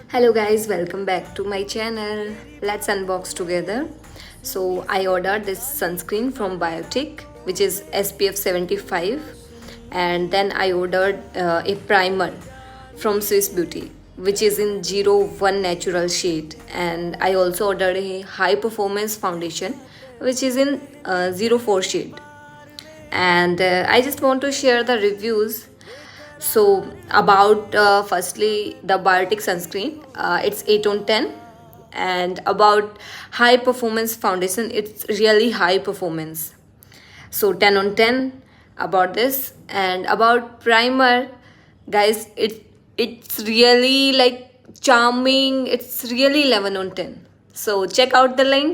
Hello guys, welcome back to my channel. Let's unbox together. So I ordered this sunscreen from Biotic, which is SPF 75, and then I ordered a primer from Swiss Beauty, which is in 01 natural shade, and I also ordered a high performance foundation, which is in 04 shade. And I just want to share the reviews. So about firstly the biotic sunscreen, it's 8 on 10. And about high performance foundation, it's really high performance, so 10 on 10 about this. And about primer, guys, it's really like charming, it's really 11 on 10. So check out the link.